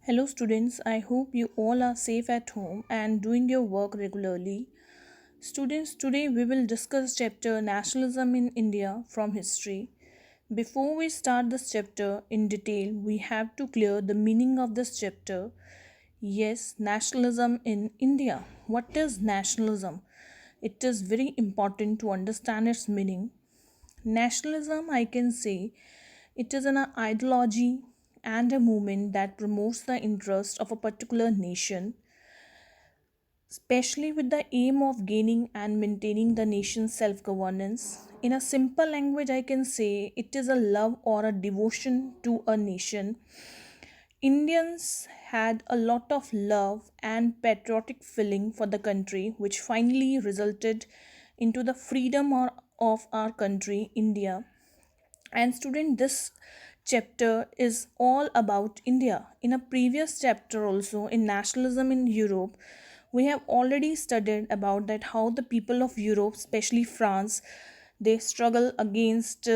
Hello, students. I hope you all are safe at home and doing your work regularly. Students, today we will discuss chapter Nationalism in India from history. Before we start this chapter in detail, we have to clear the meaning of this chapter. Yes, nationalism in India. What is nationalism? It is very important to understand its meaning. Nationalism, I can say, it is an ideology and a movement that promotes the interest of a particular nation, especially with the aim of gaining and maintaining the nation's self governance. In a simple language, I can say it is a love or a devotion to a nation. Indians had a lot of love and patriotic feeling for the country, which finally resulted into the freedom of our country, India. And student, this chapter is all about India. In a previous chapter also in nationalism in Europe, we have already studied about that how the people of Europe, especially France, they struggle against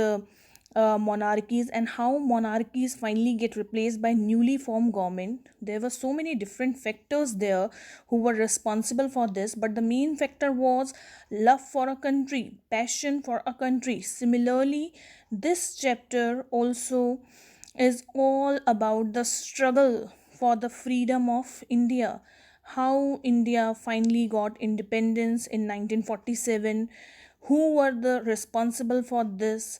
monarchies and how monarchies finally get replaced by newly formed government. There were so many different factors there who were responsible for this, but the main factor was love for a country, passion for a country. Similarly, this chapter also is all about the struggle for the freedom of India, how India finally got independence in 1947, who were the responsible for this,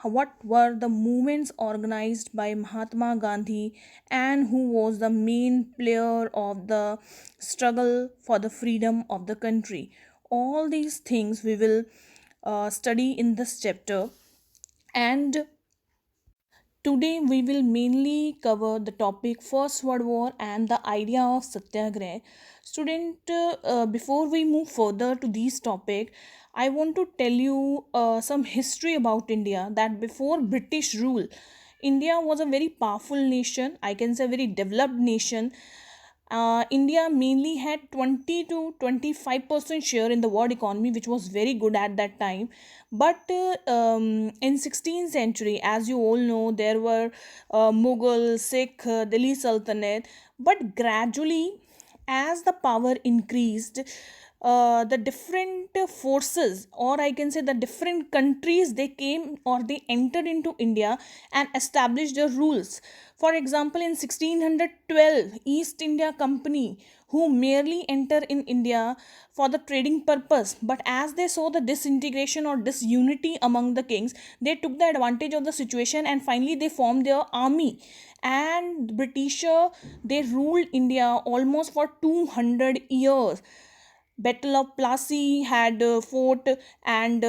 what were the movements organized by Mahatma Gandhi, and who was the main player of the struggle for the freedom of the country. All these things we will study in this chapter, and today we will mainly cover the topic First World War and the idea of Satyagrah. Student, before we move further to this topic, I want to tell you some history about India. That before British rule, India was a very powerful nation. I can say a very developed nation. India mainly had 20 to 25% share in the world economy, which was very good at that time. But in 16th century, as you all know, there were Mughal, Sikh, Delhi Sultanate. But gradually, as the power increased, the different forces, or I can say the different countries, they came or they entered into India and established their rules. For example, in 1612, East India Company, who merely enter in India for the trading purpose, but as they saw the disintegration or disunity among the kings, they took the advantage of the situation and finally they formed their army. And Britisher, they ruled India almost for 200 years. Battle of Plassey had fought, and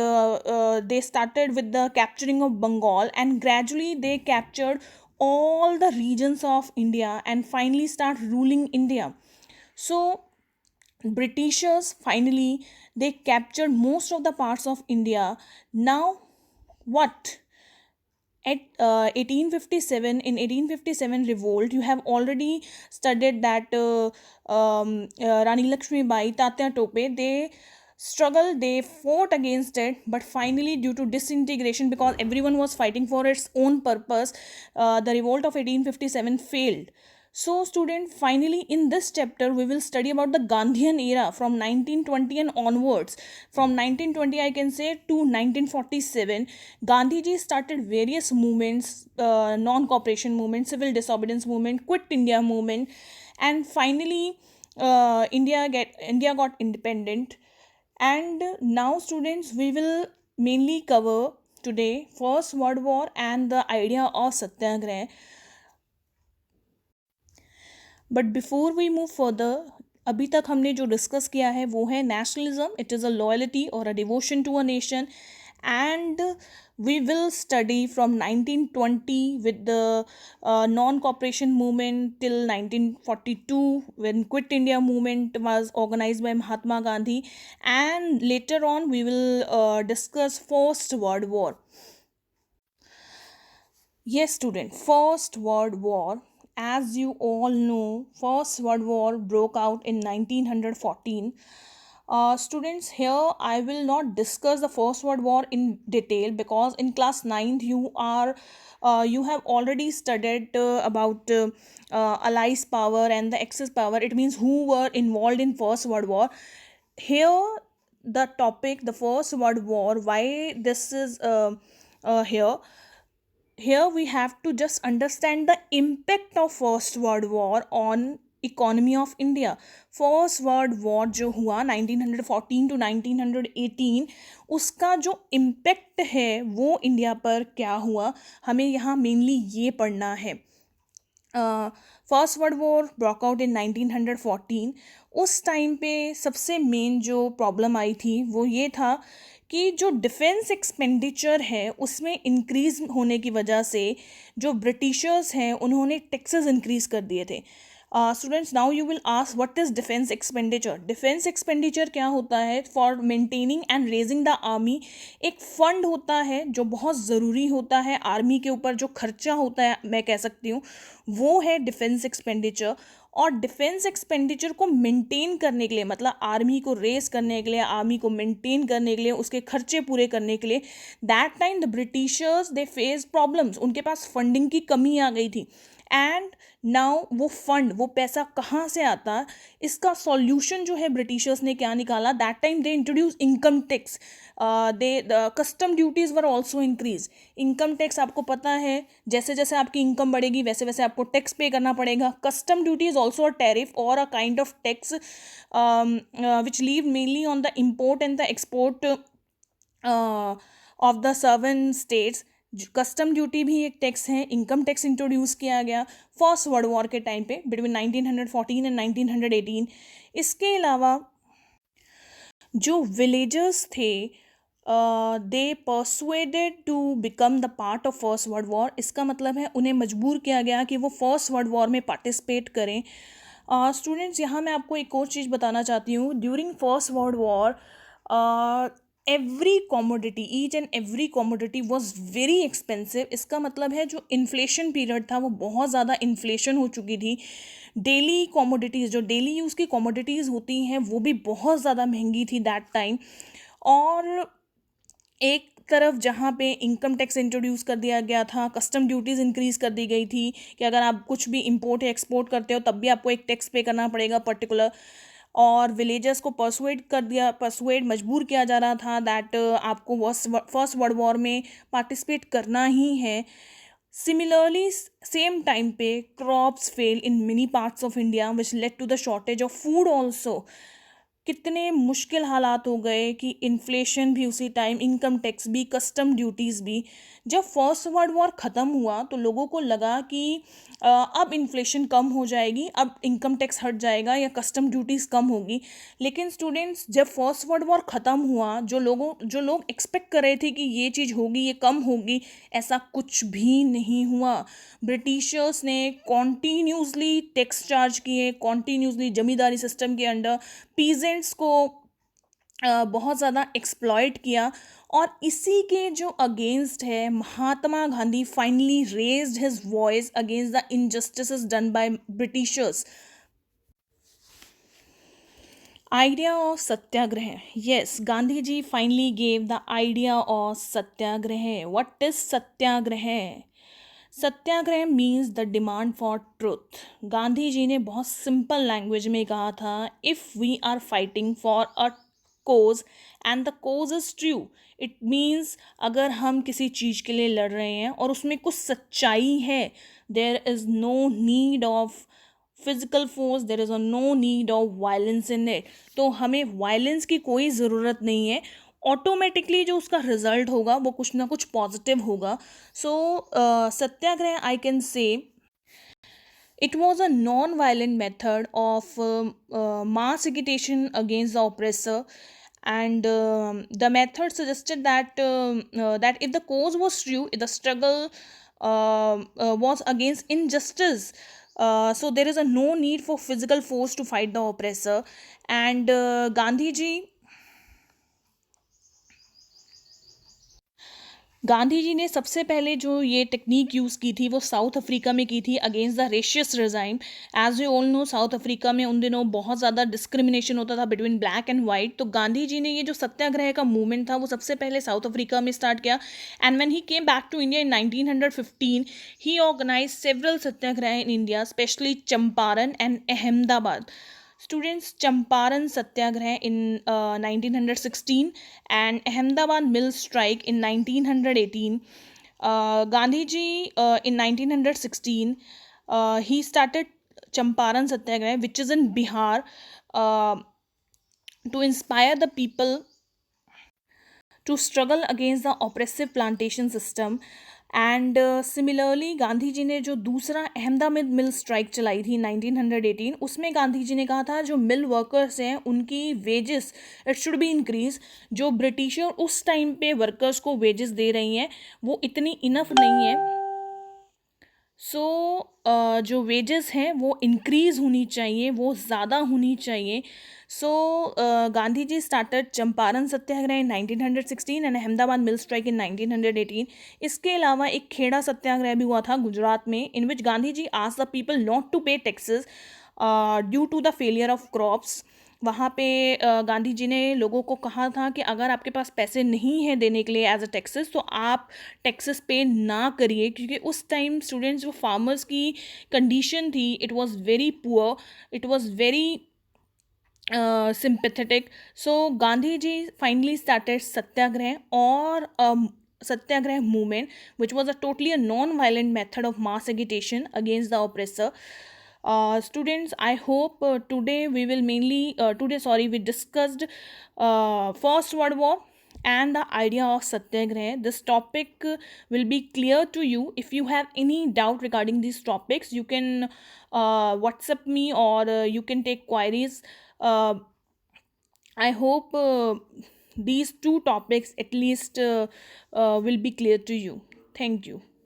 they started with the capturing of Bengal, and gradually they captured all the regions of India and finally start ruling India. So Britishers finally they captured most of the parts of India. Now what? At 1857, in 1857 revolt, you have already studied that Rani Lakshmi Bai, Tatya Tope, they struggled, they fought against it, but finally due to disintegration, because everyone was fighting for its own purpose, the revolt of 1857 failed. So, student, finally in this chapter, we will study about the Gandhian era from 1920 and onwards. From 1920, I can say, to 1947, Gandhiji started various movements, non-cooperation movement, civil disobedience movement, Quit India movement, and finally, India got independent. And now, students, we will mainly cover today First World War and the idea of Satyagraha. But before we move further, अभी तक हमने जो discuss किया है वो है nationalism. It is a loyalty और a devotion to a nation. And we will study from 1920 with the non-cooperation movement till 1942 when Quit India movement was organized by Mahatma Gandhi, and later on we will discuss First World War. Yes, student, First World War. As you all know, First World War broke out in 1914. Students, here I will not discuss the First World War in detail because in class ninth you have already studied about Allies power and the Axis power. It means who were involved in First World War. Here the topic, the First World War, why this is here we have to just understand the impact of First World War on economy of India. First world war जो हुआ 1914 to 1918, उसका जो impact है वो India पर क्या हुआ, हमें यहाँ मेनली ये पढ़ना है. फर्स्ट वर्ल्ड वॉर ब्रोकआउट इन 1914. उस टाइम पे सबसे मेन जो प्रॉब्लम आई थी वो ये था कि जो डिफेंस एक्सपेंडिचर है उसमें इंक्रीज होने की वजह से जो ब्रिटिशर्स हैं उन्होंने टैक्सेस इंक्रीज कर दिए थे. Students, now you will ask what is defence expenditure. Defence expenditure क्या होता है? For maintaining and raising the army. एक फंड होता है जो बहुत ज़रूरी होता है, आर्मी के ऊपर जो खर्चा होता है मैं कह सकती हूँ वो है डिफेंस एक्सपेंडिचर. और डिफेंस एक्सपेंडिचर को मेंटेन करने के लिए, मतलब आर्मी को रेस करने के लिए, आर्मी को मेंटेन करने के लिए, उसके खर्चे पूरे करने के लिए, that time the Britishers they face problems. उनके पास फंडिंग की कमी आ गई थी. एंड नाउ वो फंड, वो पैसा कहाँ से आता, इसका सॉल्यूशन जो है ब्रिटिशर्स ने क्या निकाला, that time they introduce income tax. Custom duties were also increase. Income tax आपको पता है, जैसे जैसे आपकी इनकम बढ़ेगी वैसे वैसे आपको टैक्स पे करना पड़ेगा. Custom duty is also a tariff और a kind of tax which leave mainly on the import and the export of the sovereign states. Custom duty भी एक टैक्स है. इनकम टैक्स इंट्रोड्यूस किया गया first world war के time पे between 1914 and 1918. इसके अलावा जो विलेजर्स थे they persuaded to become the part of first world war. इसका मतलब है उन्हें मजबूर किया गया कि वो फर्स्ट वर्ल्ड वॉर में पार्टिसिपेट करें. स्टूडेंट्स, यहाँ मैं आपको एक और चीज़ बताना चाहती हूँ. During first world war every commodity, each and every commodity was very expensive. इसका मतलब है जो इन्फ्लेशन पीरियड था वो बहुत ज़्यादा इन्फ्लेशन हो चुकी थी. डेली कॉमोडिटीज़, जो डेली यूज़ की कॉमोडिटीज़ होती हैं वो भी बहुत ज़्यादा महंगी थी दैट टाइम. और एक तरफ जहाँ पे इनकम टैक्स इंट्रोड्यूस कर दिया गया था, कस्टम ड्यूटीज़ इंक्रीज़ कर दी गई थी कि अगर आप कुछ भी इंपोर्ट या एक्सपोर्ट करते हो तब भी आपको एक टैक्स पे करना पड़ेगा पर्टिकुलर. और विलेजर्स को परसुएड मजबूर किया जा रहा था दैट आपको फर्स्ट वर्ल्ड वॉर में पार्टिसिपेट करना ही है. सिमिलरली सेम टाइम पे crops fail in many parts of India which led to the shortage of food also. कितने मुश्किल हालात हो गए कि इन्फ्लेशन भी उसी टाइम, इनकम टैक्स भी, कस्टम ड्यूटीज़ भी. जब फर्स्ट वर्ल्ड वॉर ख़त्म हुआ तो लोगों को लगा कि अब इन्फ्लेशन कम हो जाएगी, अब इनकम टैक्स हट जाएगा या कस्टम ड्यूटीज़ कम होगी. लेकिन स्टूडेंट्स, जब फर्स्ट वर्ल्ड वॉर ख़त्म हुआ, जो लोग एक्सपेक्ट कर रहे थे कि ये चीज़ होगी, ये कम होगी, ऐसा कुछ भी नहीं हुआ. ब्रिटिशर्स ने कॉन्टीन्यूसली टैक्स चार्ज किए, कॉन्टीन्यूसली जमींदारी सिस्टम के अंडर पीजेंट्स को बहुत ज़्यादा एक्सप्लॉइट किया. और इसी के जो अगेंस्ट है Mahatma Gandhi finally raised his voice against the injustices done by Britishers. Idea of Satyagraha. Yes, Gandhi ji finally gave the idea of Satyagraha. What is Satyagraha? Satyagraha means the demand for truth. Gandhi ji ने बहुत सिंपल लैंग्वेज में कहा था, if we are fighting for a cause and the cause is true. It means अगर हम किसी चीज़ के लिए लड़ रहे हैं और उसमें कुछ सच्चाई है, there is no need of physical force, there is no need of violence in it. तो हमें वायलेंस की कोई ज़रूरत नहीं है. ऑटोमेटिकली जो उसका रिजल्ट होगा वो कुछ ना कुछ पॉजिटिव होगा. So Satyagraha, I can say, it was a non-violent method of mass agitation against the oppressor. And the method suggested that if the cause was true, if the struggle was against injustice, so there is a no need for physical force to fight the oppressor. And Gandhi ji Gandhi ji ने सबसे पहले जो ये technique use की थी वो south Africa में की थी against the racist regime. As you all know, South Africa में उन दिनों बहुत ज़्यादा डिस्क्रिमिनेशन होता था बिटवीन ब्लैक एंड वाइट। तो गांधी जी ने ये जो सत्याग्रह का मूवमेंट था वो सबसे पहले साउथ अफ्रीका में स्टार्ट किया। And when he came back to India in 1915, he organise several satyagraha in India, specially Champaran and Ahmedabad. Students, Champaran Satyagraha in 1916 and Ahmedabad Mill Strike in 1918. Gandhi ji in 1916, he started Champaran Satyagraha, which is in Bihar, uh, to inspire the people to struggle against the oppressive plantation system. And similarly Gandhi ji ने जो दूसरा Ahmedabad mill strike चलाई थी 1918, उसमें गांधी जी ने कहा था जो मिल वर्कर्स हैं उनकी wages it should be increase. जो ब्रिटिशर उस टाइम पे वर्कर्स को वेजेस दे रही हैं वो इतनी इनफ नहीं है। सो जो वेजेस हैं वो इंक्रीज़ होनी चाहिए, वो ज़्यादा होनी चाहिए। So Gandhi ji started Champaran Satyagraha in 1916 and Ahmedabad mill strike in 1918। इसके अलावा एक खेड़ा सत्याग्रह भी हुआ था गुजरात में, in which Gandhi ji asked the people not to pay taxes due to the failure of crops. वहाँ पे गांधी जी ने लोगों को कहा था कि अगर आपके पास पैसे नहीं हैं देने के लिए एज अ टैक्सेस, तो आप टैक्सेस पे ना करिए, क्योंकि उस टाइम स्टूडेंट्स जो फार्मर्स की कंडीशन थी it was very poor, it was very sympathetic. So Gandhi ji finally started satyagrah or satyagrah movement, which was a totally a non-violent method of mass agitation against the oppressor. Students, I hope today we will mainly we discussed First World War and the idea of satyagrah. This topic will be clear to you. If you have any doubt regarding these topics, you can WhatsApp me, or you can take queries. uh, I hope these two topics at least will be clear to you. Thank you.